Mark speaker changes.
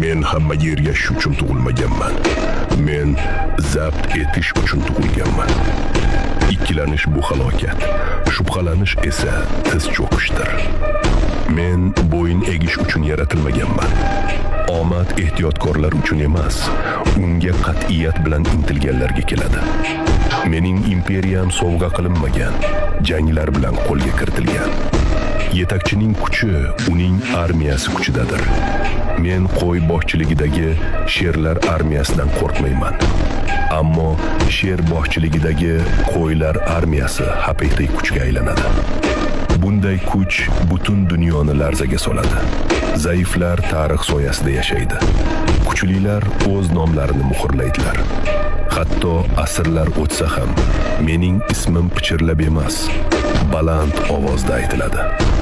Speaker 1: Men hammaga ergashish uchun tug'ilmaganman. Men zabt etish uchun tug'ilganman. Ikkilanish bu halokat, shubhalanish esa tiz cho'kishdir. Men bo'yin egish uchun yaratilmaganman. Omad ehtiyotkorlar uchun emas, unga qat'iyat bilan intilganlarga keladi. Mening imperiyam sovg'a qilinmagan, janglar bilan qo'lga kiritilgan. Yetakchining kuchi uning armiyasi kuchidadir. Men qo'y boshchiligidagi sherlar armiyasidan qo'rqmayman. Ammo sher boshchiligidagi qo'ylar armiyasi haqiqiy kuchga aylanadi. Bunday kuch butun dunyoni larzaga soladi. Zaiflar tarix soyasida yashaydi. Kuchlilar o'z nomlarini muhrlaydilar. Hatto asrlar o'tsa ham mening ismim pichirlab emas, baland ovozda aytiladi.